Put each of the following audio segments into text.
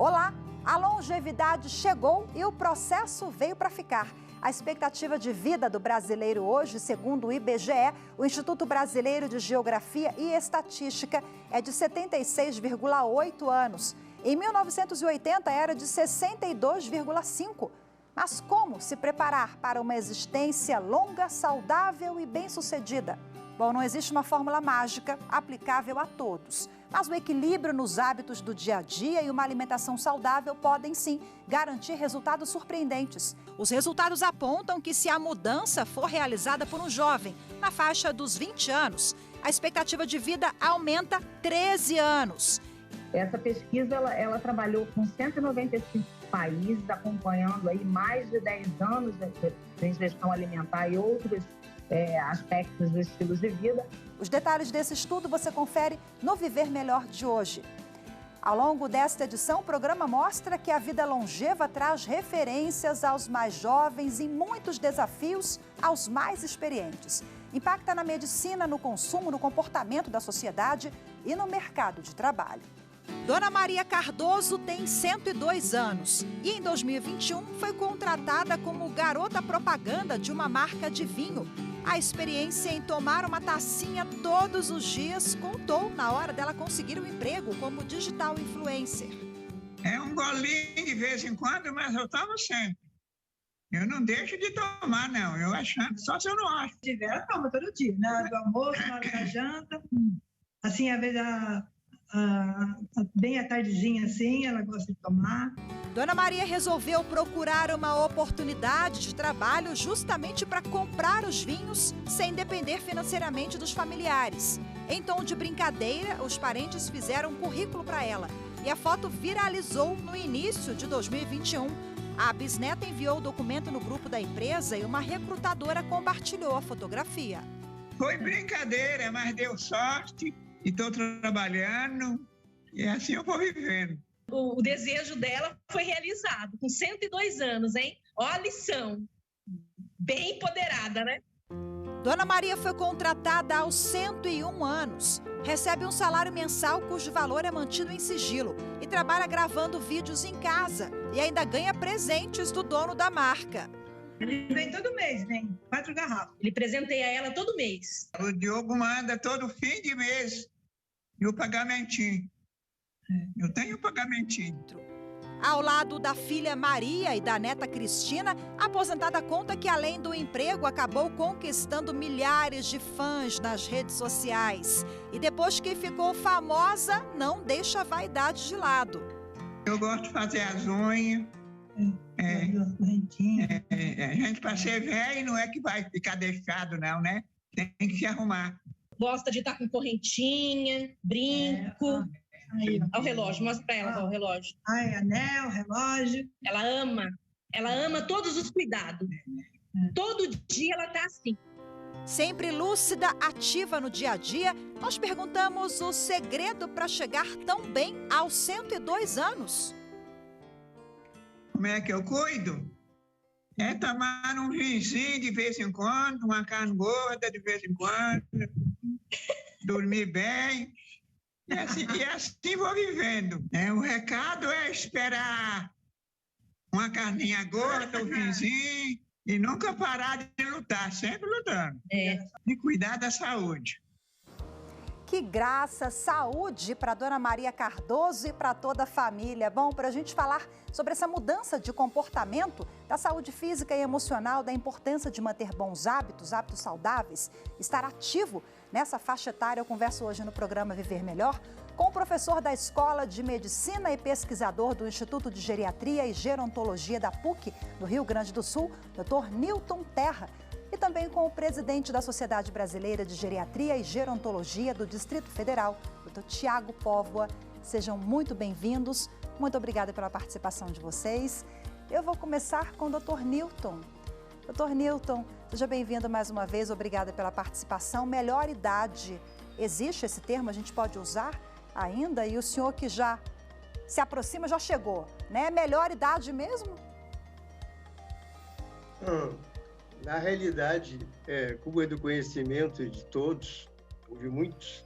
Olá, a longevidade chegou e o processo veio para ficar. A expectativa de vida do brasileiro hoje, segundo o IBGE, o Instituto Brasileiro de Geografia e Estatística, é de 76,8 anos. Em 1980 era de 62,5. Mas como se preparar para uma existência longa, saudável e bem-sucedida? Bom, não existe uma fórmula mágica aplicável a todos. Mas o equilíbrio nos hábitos do dia a dia e uma alimentação saudável podem, sim, garantir resultados surpreendentes. Os resultados apontam que se a mudança for realizada por um jovem na faixa dos 20 anos, a expectativa de vida aumenta 13 anos. Essa pesquisa ela trabalhou com 195 países, acompanhando aí mais de 10 anos de ingestão alimentar e outros aspectos dos estilos de vida. Os detalhes desse estudo você confere no Viver Melhor de hoje. Ao longo desta edição, o programa mostra que a vida longeva traz referências aos mais jovens e muitos desafios aos mais experientes. Impacta na medicina, no consumo, no comportamento da sociedade e no mercado de trabalho. Dona Maria Cardoso tem 102 anos e em 2021 foi contratada como garota propaganda de uma marca de vinho. A experiência em tomar uma tacinha todos os dias contou na hora dela conseguir um emprego como digital influencer. É um golinho de vez em quando, mas eu tomo sempre. Eu não deixo de tomar, não. Eu achando, só se eu não acho. Se tiver, ela toma todo dia, na hora do almoço, na hora da janta. Assim, às vezes, bem à tardezinha, assim, ela gosta de tomar. Dona Maria resolveu procurar uma oportunidade de trabalho justamente para comprar os vinhos sem depender financeiramente dos familiares. Em tom de brincadeira, os parentes fizeram um currículo para ela e a foto viralizou no início de 2021. A bisneta enviou o documento no grupo da empresa e uma recrutadora compartilhou a fotografia. Foi brincadeira, mas deu sorte e estou trabalhando e assim eu vou vivendo. O desejo dela foi realizado, com 102 anos, hein? Ó a lição, bem empoderada, né? Dona Maria foi contratada aos 101 anos. Recebe um salário mensal cujo valor é mantido em sigilo e trabalha gravando vídeos em casa e ainda ganha presentes do dono da marca. Ele vem todo mês, vem 4 garrafas. Ele presenteia ela todo mês. O Diogo manda todo fim de mês e o pagamentinho. Eu tenho um pagamentinho. Ao lado da filha Maria e da neta Cristina, a aposentada conta que, além do emprego, acabou conquistando milhares de fãs nas redes sociais. E depois que ficou famosa, não deixa a vaidade de lado. Eu gosto de fazer as unhas. A gente, para ser velho, não é que vai ficar deixado, não, né? Tem que se arrumar. Gosta de estar com correntinha, brinco. Aí, ao relógio, mostra pra ela o relógio. Ai, anel, relógio. Ela ama todos os cuidados. Todo dia ela tá assim. Sempre lúcida, ativa no dia a dia, nós perguntamos o segredo para chegar tão bem aos 102 anos. Como é que eu cuido? É tomar um vinhozinho de vez em quando, uma carne gorda de vez em quando, dormir bem. E assim vou vivendo. O recado é esperar uma carninha gorda, um vinhozinho, e nunca parar de lutar, sempre lutando. E cuidar da saúde. Que graça, saúde para Dona Maria Cardoso e para toda a família. Bom, para a gente falar sobre essa mudança de comportamento, da saúde física e emocional, da importância de manter bons hábitos, hábitos saudáveis, estar ativo nessa faixa etária, eu converso hoje no programa Viver Melhor com o professor da Escola de Medicina e pesquisador do Instituto de Geriatria e Gerontologia da PUC, do Rio Grande do Sul, Dr. Nilton Terra. E também com o presidente da Sociedade Brasileira de Geriatria e Gerontologia do Distrito Federal, Dr. Tiago Póvoa. Sejam muito bem-vindos. Muito obrigada pela participação de vocês. Eu vou começar com o Dr. Nilton. Dr. Nilton, seja bem-vindo mais uma vez. Obrigada pela participação. Melhor idade. Existe esse termo? A gente pode usar ainda? E o senhor que já se aproxima, já chegou, né? Melhor idade mesmo? Na realidade, como é do conhecimento de todos, houve muitos,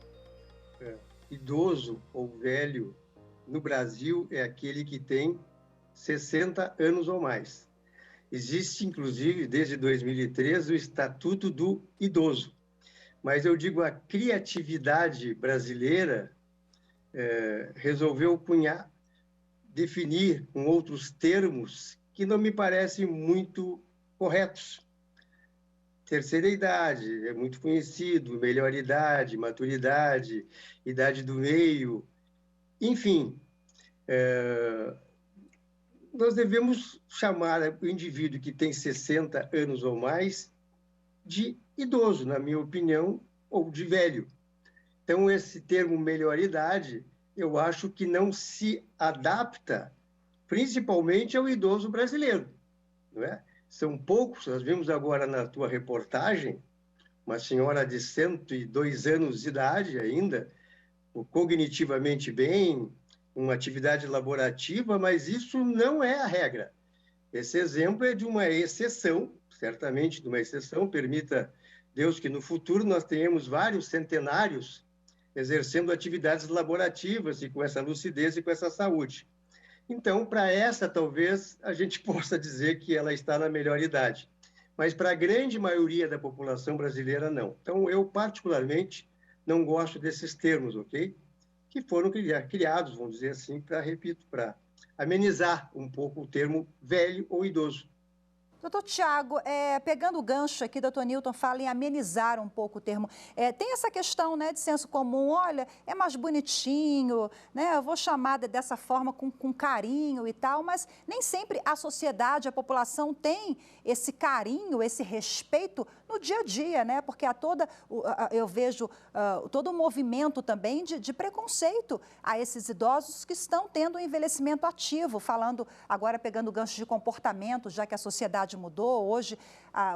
idoso ou velho, no Brasil é aquele que tem 60 anos ou mais. Existe, inclusive, desde 2013, o Estatuto do Idoso. Mas eu digo, a criatividade brasileira resolveu definir com outros termos que não me parecem muito corretos. Terceira idade, é muito conhecido, melhor idade, maturidade, idade do meio, enfim. Nós devemos chamar o indivíduo que tem 60 anos ou mais de idoso, na minha opinião, ou de velho. Então, esse termo melhor idade, eu acho que não se adapta principalmente ao idoso brasileiro, não é? São poucos, nós vimos agora na tua reportagem, uma senhora de 102 anos de idade ainda, cognitivamente bem, uma atividade laborativa, mas isso não é a regra. Esse exemplo é de uma exceção, certamente de uma exceção, permita Deus que no futuro nós tenhamos vários centenários exercendo atividades laborativas e com essa lucidez e com essa saúde. Então, para essa, talvez, a gente possa dizer que ela está na melhor idade. Mas para a grande maioria da população brasileira, não. Então, eu, particularmente, não gosto desses termos, ok? Que foram criados, vamos dizer assim, para amenizar um pouco o termo velho ou idoso. Doutor Tiago, pegando o gancho aqui, doutor Newton fala em amenizar um pouco o termo. Tem essa questão, né, de senso comum, olha, é mais bonitinho, né, eu vou chamar dessa forma com carinho e tal, mas nem sempre a sociedade, a população tem esse carinho, esse respeito no dia a dia, né, porque eu vejo todo um movimento também de preconceito a esses idosos que estão tendo um envelhecimento ativo, falando agora, pegando o gancho de comportamento, já que a sociedade mudou, hoje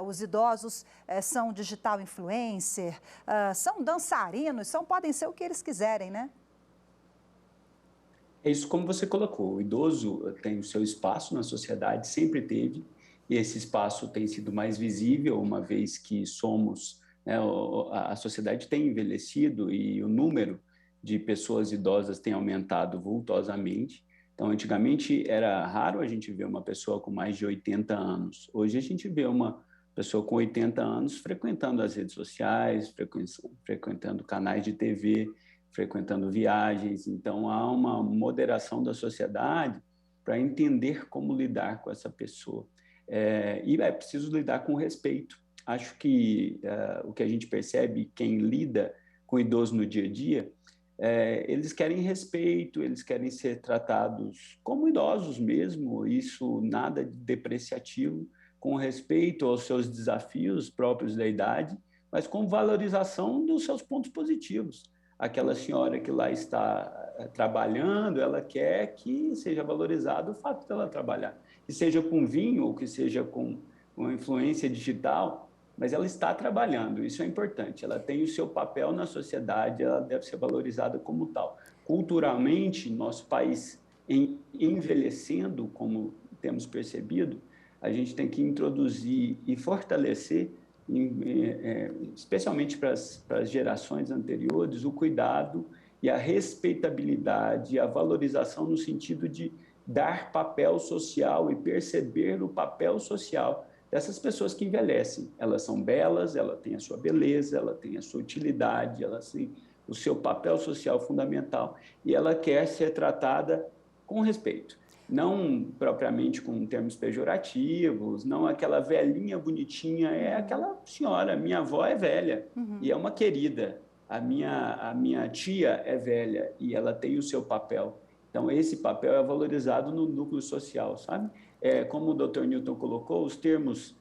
os idosos são digital influencer, são dançarinos, podem ser o que eles quiserem, né? É isso como você colocou, o idoso tem o seu espaço na sociedade, sempre teve, e esse espaço tem sido mais visível, uma vez que né, a sociedade tem envelhecido e o número de pessoas idosas tem aumentado vultosamente. Então, antigamente era raro a gente ver uma pessoa com mais de 80 anos. Hoje a gente vê uma pessoa com 80 anos frequentando as redes sociais, frequentando canais de TV, frequentando viagens. Então, há uma moderação da sociedade para entender como lidar com essa pessoa. E é preciso lidar com respeito. Acho que o que a gente percebe, quem lida com o idoso no dia a dia, eles querem respeito, eles querem ser tratados como idosos mesmo, isso nada de depreciativo, com respeito aos seus desafios próprios da idade, mas com valorização dos seus pontos positivos. Aquela senhora que lá está trabalhando, ela quer que seja valorizado o fato dela trabalhar, que seja com vinho ou que seja com uma influência digital, mas ela está trabalhando, isso é importante, ela tem o seu papel na sociedade, ela deve ser valorizada como tal. Culturalmente, nosso país envelhecendo, como temos percebido, a gente tem que introduzir e fortalecer, especialmente para as gerações anteriores, o cuidado e a respeitabilidade, a valorização no sentido de dar papel social e perceber o papel social dessas pessoas que envelhecem. Elas são belas, elas têm a sua beleza, ela tem a sua utilidade, elas têm o seu papel social fundamental e ela quer ser tratada com respeito. Não propriamente com termos pejorativos, não aquela velhinha bonitinha, é aquela senhora, minha avó é velha e é uma querida, a minha tia é velha e ela tem o seu papel. Então, esse papel é valorizado no núcleo social, sabe? Como o Dr. Newton colocou, os termos,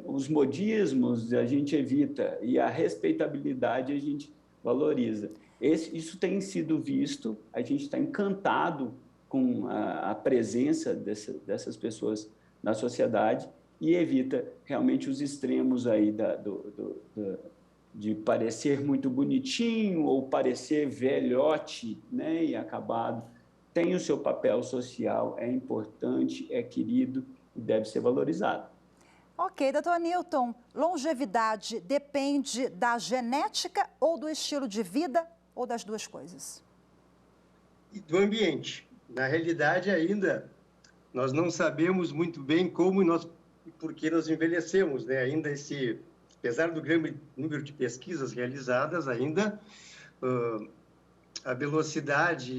os modismos a gente evita e a respeitabilidade a gente valoriza. Isso tem sido visto, a gente está encantado com a presença dessas pessoas na sociedade e evita realmente os extremos aí de parecer muito bonitinho ou parecer velhote, né, e acabado. Tem o seu papel social, é importante, é querido e deve ser valorizado. Ok, doutor Newton, longevidade depende da genética ou do estilo de vida ou das duas coisas? E do ambiente. Na realidade, ainda, nós não sabemos muito bem como e por que nós envelhecemos, né? Ainda apesar do grande número de pesquisas realizadas, ainda a velocidade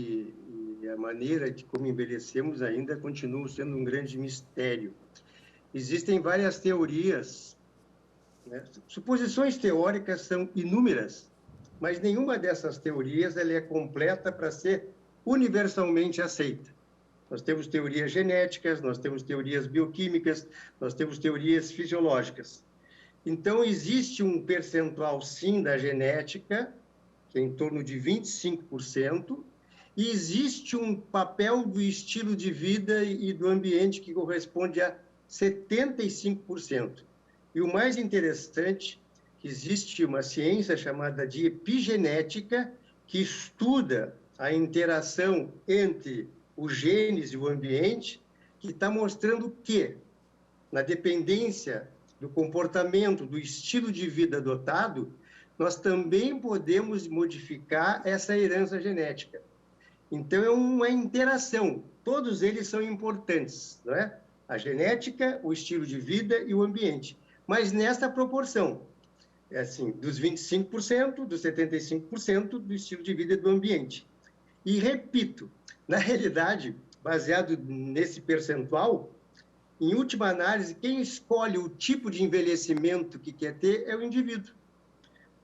e a maneira de como envelhecemos ainda continuam sendo um grande mistério. Existem várias teorias, né? Suposições teóricas são inúmeras, mas nenhuma dessas teorias ela é completa para ser universalmente aceita. Nós temos teorias genéticas, nós temos teorias bioquímicas, nós temos teorias fisiológicas. Então, existe um percentual, sim, da genética, que é em torno de 25%, e existe um papel do estilo de vida e do ambiente que corresponde a 75%. E o mais interessante, que existe uma ciência chamada de epigenética, que estuda a interação entre os genes e o ambiente, que está mostrando que, na dependência do comportamento, do estilo de vida adotado, nós também podemos modificar essa herança genética. Então, é uma interação. Todos eles são importantes, não é? A genética, o estilo de vida e o ambiente. Mas nessa proporção, assim, dos 25%, dos 75% do estilo de vida e do ambiente. E repito, na realidade, baseado nesse percentual, em última análise, quem escolhe o tipo de envelhecimento que quer ter é o indivíduo.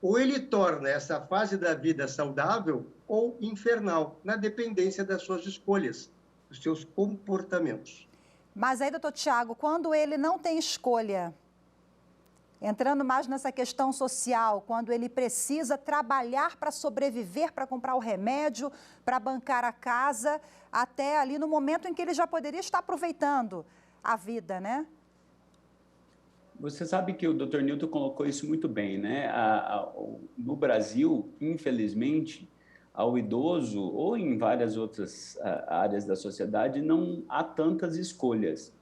Ou ele torna essa fase da vida saudável ou infernal, na dependência das suas escolhas, dos seus comportamentos. Mas aí, doutor Tiago, quando ele não tem escolha, entrando mais nessa questão social, quando ele precisa trabalhar para sobreviver, para comprar o remédio, para bancar a casa, até ali no momento em que ele já poderia estar aproveitando a vida, né? Você sabe que o Dr. Newton colocou isso muito bem, né? No Brasil, infelizmente, ao idoso ou em várias outras áreas da sociedade, não há tantas escolhas.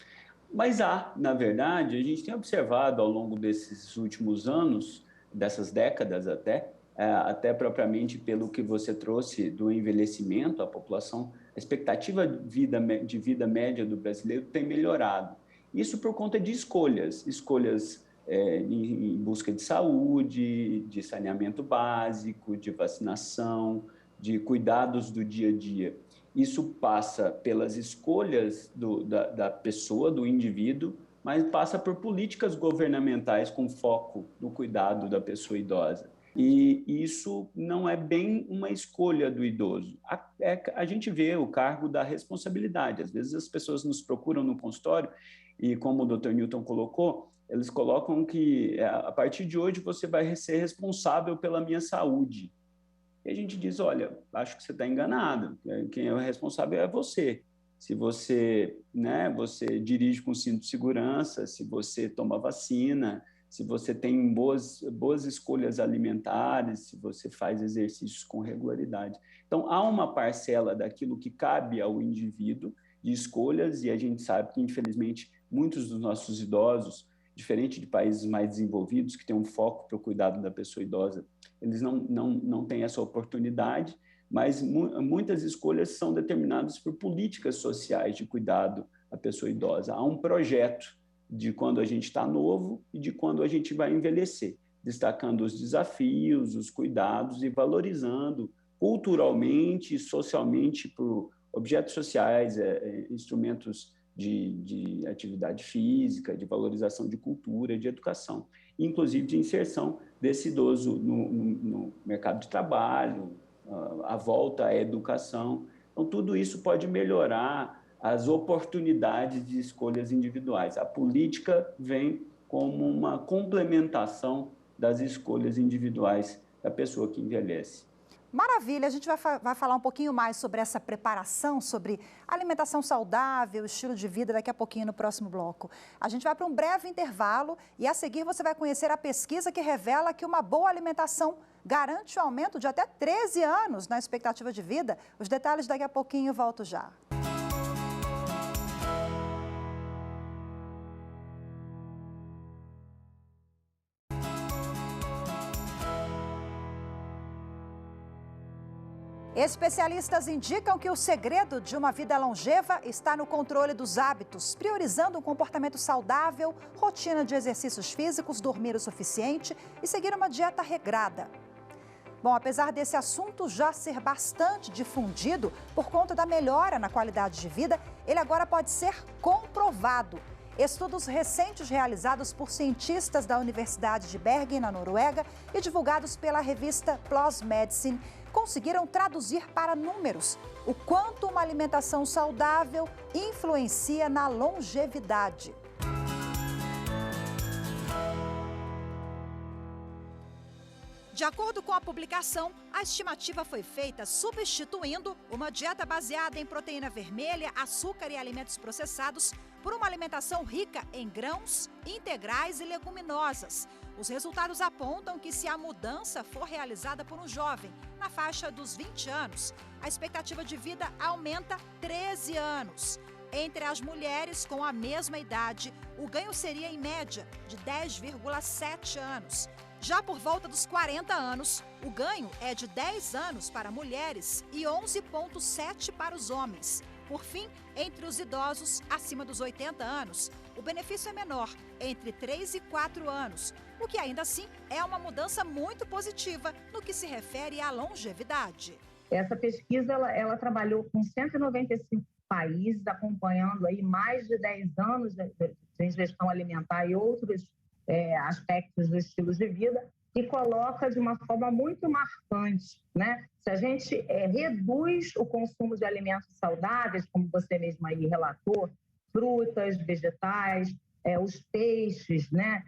Mas há, na verdade, a gente tem observado ao longo desses últimos anos, dessas décadas até propriamente pelo que você trouxe do envelhecimento, a população, a expectativa de vida média do brasileiro tem melhorado. Isso por conta de escolhas em busca de saúde, de saneamento básico, de vacinação, de cuidados do dia a dia. Isso passa pelas escolhas da pessoa, do indivíduo, mas passa por políticas governamentais com foco no cuidado da pessoa idosa. E isso não é bem uma escolha do idoso. A gente vê o cargo da responsabilidade. Às vezes as pessoas nos procuram no consultório e, como o Dr. Newton colocou, eles colocam que a partir de hoje você vai ser responsável pela minha saúde. E a gente diz, olha, acho que você está enganado, quem é o responsável é você. Se você, você dirige com cinto de segurança, se você toma vacina, se você tem boas escolhas alimentares, se você faz exercícios com regularidade. Então, há uma parcela daquilo que cabe ao indivíduo de escolhas, e a gente sabe que, infelizmente, muitos dos nossos idosos, diferente de países mais desenvolvidos, que têm um foco para o cuidado da pessoa idosa, eles não têm essa oportunidade, mas muitas escolhas são determinadas por políticas sociais de cuidado à pessoa idosa. Há um projeto de quando a gente está novo e de quando a gente vai envelhecer, destacando os desafios, os cuidados e valorizando culturalmente e socialmente por objetos sociais, instrumentos de atividade física, de valorização de cultura, de educação, inclusive de inserção desse idoso no mercado de trabalho, a volta à educação. Então, tudo isso pode melhorar as oportunidades de escolhas individuais. A política vem como uma complementação das escolhas individuais da pessoa que envelhece. Maravilha, a gente vai falar um pouquinho mais sobre essa preparação, sobre alimentação saudável, estilo de vida, daqui a pouquinho no próximo bloco. A gente vai para um breve intervalo e a seguir você vai conhecer a pesquisa que revela que uma boa alimentação garante o aumento de até 13 anos na expectativa de vida. Os detalhes daqui a pouquinho, volto já. Especialistas indicam que o segredo de uma vida longeva está no controle dos hábitos, priorizando um comportamento saudável, rotina de exercícios físicos, dormir o suficiente e seguir uma dieta regrada. Bom, apesar desse assunto já ser bastante difundido por conta da melhora na qualidade de vida, ele agora pode ser comprovado. Estudos recentes realizados por cientistas da Universidade de Bergen, na Noruega, e divulgados pela revista PLOS Medicine, conseguiram traduzir para números o quanto uma alimentação saudável influencia na longevidade. De acordo com a publicação, a estimativa foi feita substituindo uma dieta baseada em proteína vermelha, açúcar e alimentos processados por uma alimentação rica em grãos, integrais e leguminosas. Os resultados apontam que se a mudança for realizada por um jovem na faixa dos 20 anos, a expectativa de vida aumenta 13 anos. Entre as mulheres com a mesma idade, o ganho seria em média de 10,7 anos. Já por volta dos 40 anos, o ganho é de 10 anos para mulheres e 11,7 para os homens. Por fim, entre os idosos acima dos 80 anos, o benefício é menor, entre 3 e 4 anos, o que ainda assim é uma mudança muito positiva no que se refere à longevidade. Essa pesquisa ela trabalhou com 195 países, acompanhando aí mais de 10 anos de ingestão alimentar e outros aspectos dos estilos de vida, e coloca de uma forma muito marcante, né? Se a gente reduz o consumo de alimentos saudáveis, como você mesma aí relatou, frutas, vegetais, os peixes, né?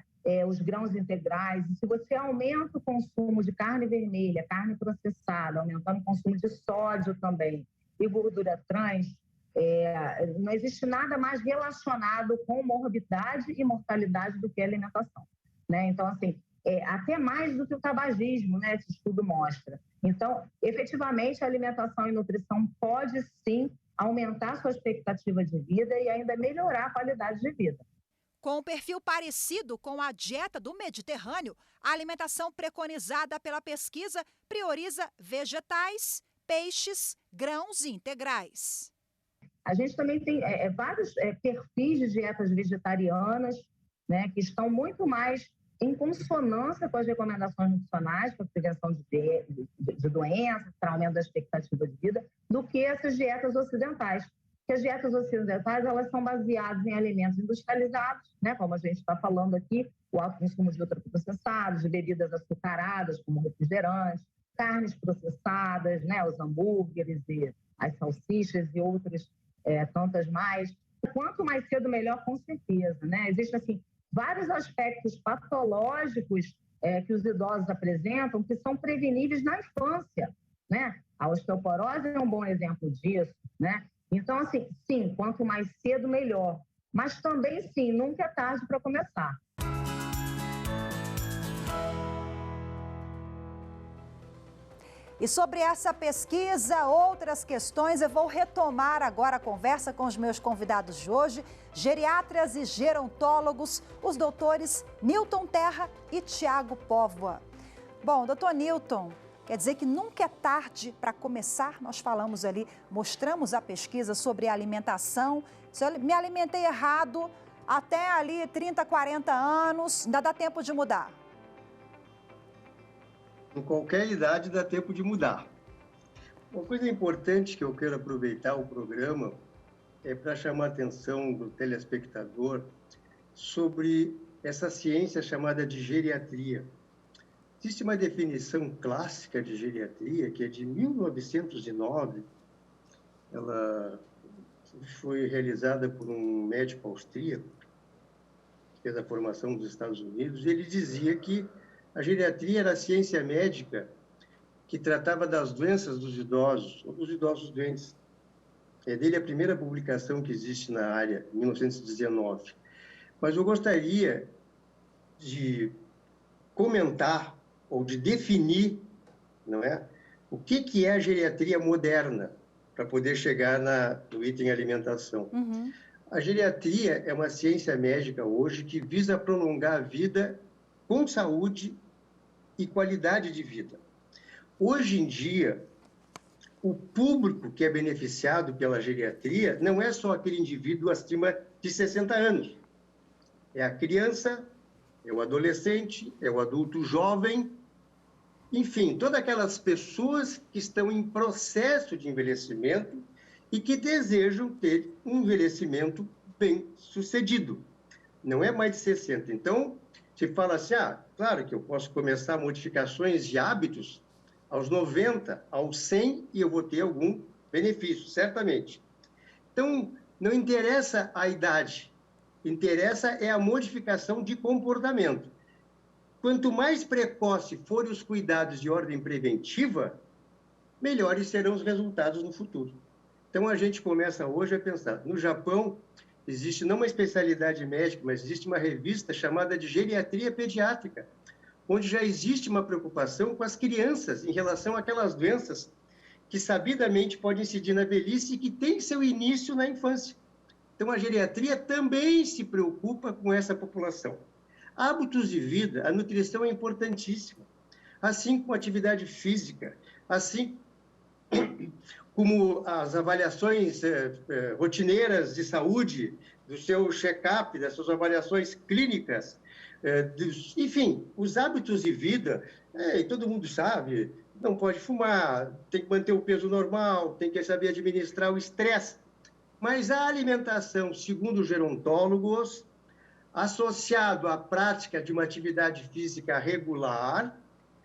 Os grãos integrais, e se você aumenta o consumo de carne vermelha, carne processada, aumentando o consumo de sódio também e gordura trans, não existe nada mais relacionado com morbidade e mortalidade do que a alimentação, né? Então, assim, até mais do que o tabagismo, né? Esse estudo mostra. Então, efetivamente, a alimentação e nutrição pode, sim, aumentar sua expectativa de vida e ainda melhorar a qualidade de vida. Com um perfil parecido com a dieta do Mediterrâneo, a alimentação preconizada pela pesquisa prioriza vegetais, peixes, grãos e integrais. A gente também tem vários perfis de dietas vegetarianas, né, que estão muito mais em consonância com as recomendações nutricionais para a prevenção de doenças, para aumento da expectativa de vida, do que essas dietas ocidentais. Porque as dietas ocidentais, elas são baseadas em alimentos industrializados, né, como a gente está falando aqui, o alto consumo de ultraprocessados, de bebidas açucaradas, como refrigerantes, carnes processadas, né, os hambúrgueres e as salsichas e outras tantas mais. Quanto mais cedo, melhor, com certeza, né? Existem, assim, vários aspectos patológicos que os idosos apresentam que são preveníveis na infância, né? A osteoporose é um bom exemplo disso, né? Então, assim, sim, quanto mais cedo, melhor. Mas também, sim, nunca é tarde para começar. E sobre essa pesquisa, outras questões, eu vou retomar agora a conversa com os meus convidados de hoje, geriatras e gerontólogos, os doutores Newton Terra e Tiago Póvoa. Bom, doutor Newton, quer dizer que nunca é tarde para começar? Nós falamos ali, mostramos a pesquisa sobre a alimentação. Se eu me alimentei errado, até ali 30, 40 anos, ainda dá tempo de mudar? Em qualquer idade dá tempo de mudar. Uma coisa importante que eu quero aproveitar o programa é para chamar a atenção do telespectador sobre essa ciência chamada de geriatria. Existe uma definição clássica de geriatria, que é de 1909. Ela foi realizada por um médico austríaco, que fez a formação nos Estados Unidos, e ele dizia que a geriatria era a ciência médica que tratava das doenças dos idosos, ou dos idosos doentes. É dele a primeira publicação que existe na área, em 1919. Mas eu gostaria de comentar ou de definir, não é, o que é a geriatria moderna, para poder chegar no item alimentação. Uhum. A geriatria é uma ciência médica hoje que visa prolongar a vida com saúde e qualidade de vida. Hoje em dia, o público que é beneficiado pela geriatria não é só aquele indivíduo acima de 60 anos. É a criança, é o adolescente, é o adulto jovem, enfim, todas aquelas pessoas que estão em processo de envelhecimento e que desejam ter um envelhecimento bem sucedido. Não é mais de 60. Então, se fala assim, claro que eu posso começar modificações de hábitos aos 90, aos 100, e eu vou ter algum benefício, certamente. Então, não interessa a idade, interessa é a modificação de comportamento. Quanto mais precoce forem os cuidados de ordem preventiva, melhores serão os resultados no futuro. Então, a gente começa hoje a pensar. No Japão, existe não uma especialidade médica, mas existe uma revista chamada de Geriatria Pediátrica, onde já existe uma preocupação com as crianças em relação àquelas doenças que sabidamente podem incidir na velhice e que têm seu início na infância. Então, a geriatria também se preocupa com essa população. Hábitos de vida, a nutrição é importantíssima, assim como a atividade física, assim como as avaliações rotineiras de saúde, do seu check-up, das suas avaliações clínicas, enfim, os hábitos de vida, todo mundo sabe, não pode fumar, tem que manter o peso normal, tem que saber administrar o estresse. Mas a alimentação, segundo os gerontólogos, associado à prática de uma atividade física regular,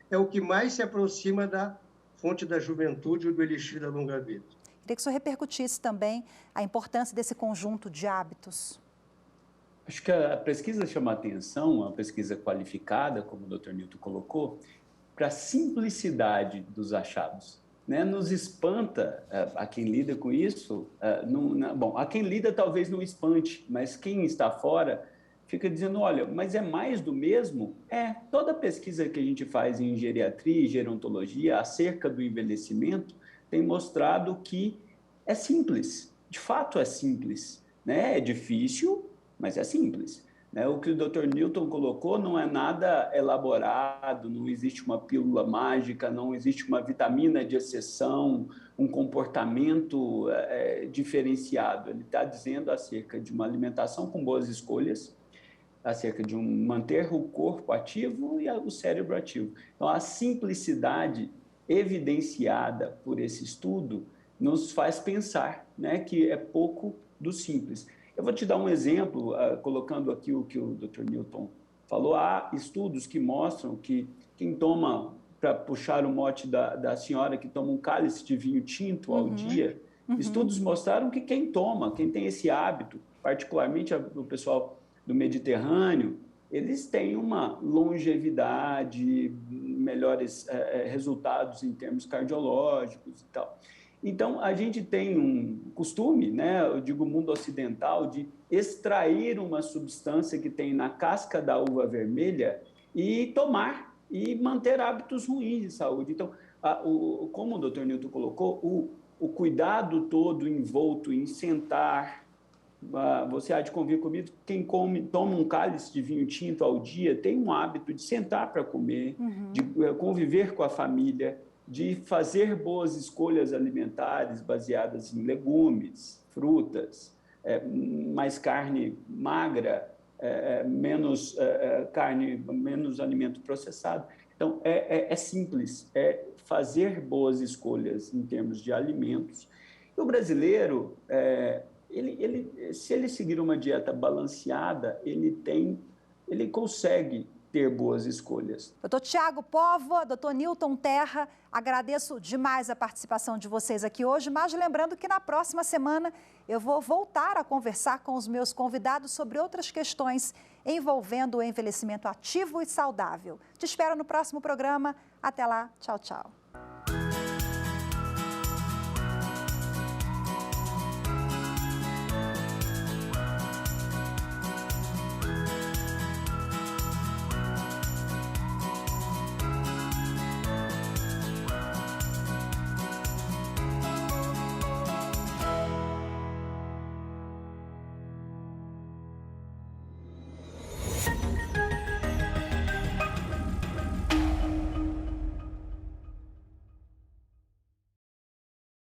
é o que mais se aproxima da fonte da juventude ou do elixir da longa vida. Queria que o senhor repercutisse também a importância desse conjunto de hábitos. Acho que a pesquisa chama a atenção, a pesquisa qualificada, como o Dr. Newton colocou, para a simplicidade dos achados. Né? Nos espanta a quem lida com isso, bom, a quem lida talvez não espante, mas quem está fora fica dizendo, olha, mas é mais do mesmo? Toda pesquisa que a gente faz em geriatria e gerontologia acerca do envelhecimento tem mostrado que é simples, de fato é simples, né? É difícil, mas é simples. Né? O que o Dr. Newton colocou não é nada elaborado, não existe uma pílula mágica, não existe uma vitamina de exceção, um comportamento diferenciado. Ele está dizendo acerca de uma alimentação com boas escolhas, acerca de manter o corpo ativo e o cérebro ativo. Então, a simplicidade evidenciada por esse estudo nos faz pensar, né, que é pouco do simples. Eu vou te dar um exemplo, colocando aqui o que o Dr. Newton falou. Há estudos que mostram que quem toma, para puxar o mote da senhora, que toma um cálice de vinho tinto ao dia, estudos mostraram que quem tem esse hábito, particularmente o pessoal do Mediterrâneo, eles têm uma longevidade, melhores resultados em termos cardiológicos e tal. Então, a gente tem um costume, né, eu digo mundo ocidental, de extrair uma substância que tem na casca da uva vermelha e tomar e manter hábitos ruins de saúde. Então, como o Dr. Newton colocou, o cuidado todo envolto em sentar. Você há de convir comigo, quem toma um cálice de vinho tinto ao dia tem um hábito de sentar para comer, de conviver com a família, de fazer boas escolhas alimentares baseadas em legumes, frutas, mais carne magra, menos carne, menos alimento processado. Então, é simples, é fazer boas escolhas em termos de alimentos. E o brasileiro, se ele seguir uma dieta balanceada, ele consegue ter boas escolhas. Doutor Tiago Póvoa, doutor Newton Terra, agradeço demais a participação de vocês aqui hoje, mas lembrando que na próxima semana eu vou voltar a conversar com os meus convidados sobre outras questões envolvendo o envelhecimento ativo e saudável. Te espero no próximo programa. Até lá. Tchau, tchau.